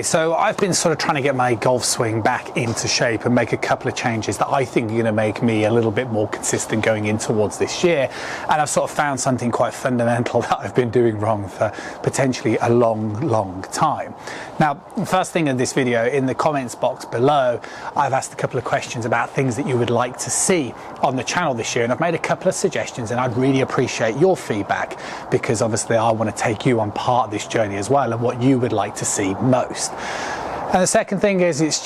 Okay, so I've been sort of trying to get my golf swing back into shape and make a couple of changes that I think are going to make me a little bit more consistent going in towards this year. And I've sort of found something quite fundamental that I've been doing wrong for potentially a long time. Now, first thing in this video, in the comments box below, I've asked a couple of questions about things that you would like to see on the channel this year, and I've made a couple of suggestions, and I'd really appreciate your feedback, because obviously I want to take you on part of this journey as well and what you would like to see most. And the second thing is, it's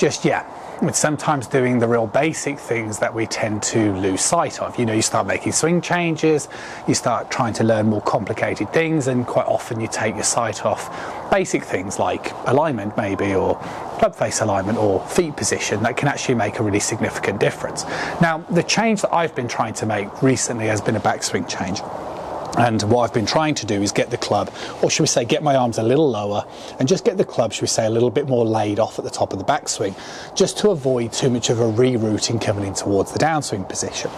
sometimes doing the real basic things that we tend to lose sight of. You know, you start making swing changes, you start trying to learn more complicated things, and quite often you take your sight off basic things like alignment maybe, or club face alignment, or feet position, that can actually make a really significant difference. Now, the change that I've been trying to make recently has been a backswing change. And what I've been trying to do is get the club, or should we say get my arms a little lower, and just get the club, should we say, a little bit more laid off at the top of the backswing, just to avoid too much of a rerouting coming in towards the downswing position.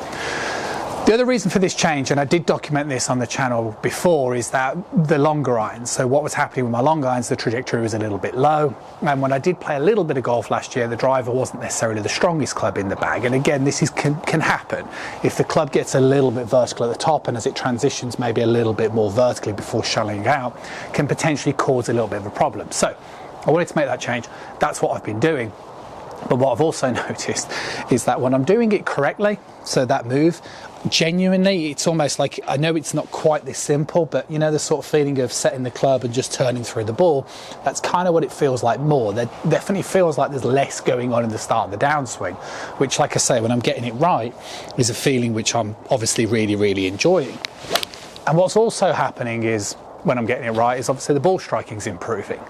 The other reason for this change, and I did document this on the channel before, is that the longer irons. So what was happening with my long irons, the trajectory was a little bit low. And when I did play a little bit of golf last year, the driver wasn't necessarily the strongest club in the bag. And again, this can happen. If the club gets a little bit vertical at the top, and as it transitions maybe a little bit more vertically before shallowing out, can potentially cause a little bit of a problem. So I wanted to make that change. That's what I've been doing. But what I've also noticed is that when I'm doing it correctly, so that move, genuinely, it's almost like, I know it's not quite this simple, but you know, the sort of feeling of setting the club and just turning through the ball, that's kind of what it feels like more. There definitely feels like there's less going on in the start of the downswing, which, like I say, when I'm getting it right, is a feeling which I'm obviously really enjoying. And what's also happening is, when I'm getting it right, is obviously the ball striking's improving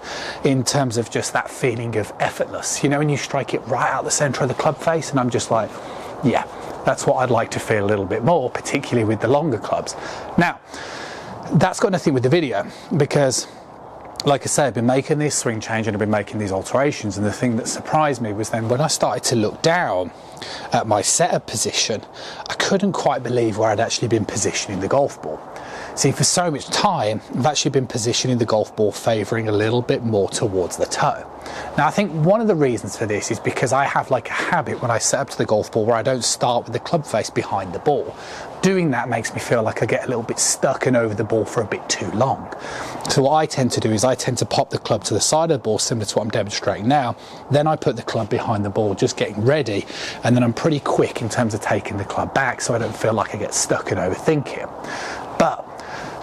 in terms of just that feeling of effortless. You know, when you strike it right out the centre of the club face, and I'm just like, yeah, that's what I'd like to feel a little bit more, particularly with the longer clubs. Now, that's got nothing with the video, because like I say, I've been making this swing change and I've been making these alterations, and the thing that surprised me was then when I started to look down at my setup position, I couldn't quite believe where I'd actually been positioning the golf ball. See, for so much time, I've actually been positioning the golf ball favouring a little bit more towards the toe. Now, I think one of the reasons for this is because I have like a habit when I set up to the golf ball where I don't start with the club face behind the ball. Doing that makes me feel like I get a little bit stuck and over the ball for a bit too long. So what I tend to do is I tend to pop the club to the side of the ball, similar to what I'm demonstrating now. Then I put the club behind the ball, just getting ready, and then I'm pretty quick in terms of taking the club back, so I don't feel like I get stuck and overthink it. But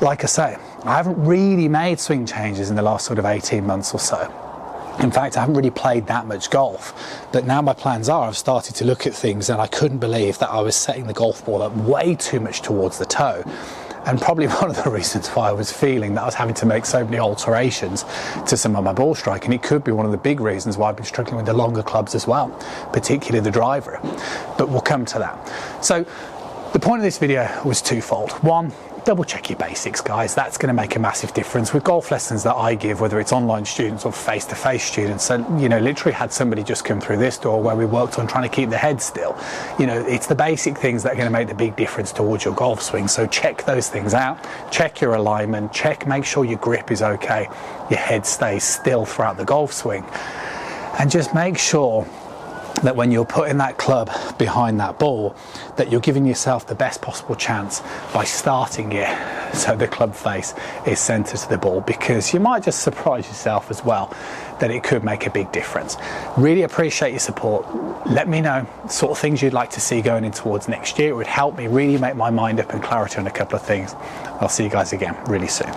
like I say, I haven't really made swing changes in the last sort of 18 months or so. In fact, I haven't really played that much golf, but now my plans are, I've started to look at things, and I couldn't believe that I was setting the golf ball up way too much towards the toe. And probably one of the reasons why I was feeling that I was having to make so many alterations to some of my ball striking. It could be one of the big reasons why I've been struggling with the longer clubs as well, particularly the driver. But we'll come to that. So the point of this video was twofold. One, double check your basics, guys. That's going to make a massive difference with golf lessons that I give, whether it's online students or face-to-face students. So, you know, literally had somebody just come through this door where we worked on trying to keep the head still. You know, it's the basic things that are going to make the big difference towards your golf swing. So check those things out. Check your alignment. Make sure your grip is okay. Your head stays still throughout the golf swing. And just make sure that when you're putting that club behind that ball, that you're giving yourself the best possible chance by starting it so the club face is centered to the ball, because you might just surprise yourself as well that it could make a big difference. Really appreciate your support. Let me know sort of things you'd like to see going in towards next year. It would help me really make my mind up and clarity on a couple of things. I'll see you guys again really soon.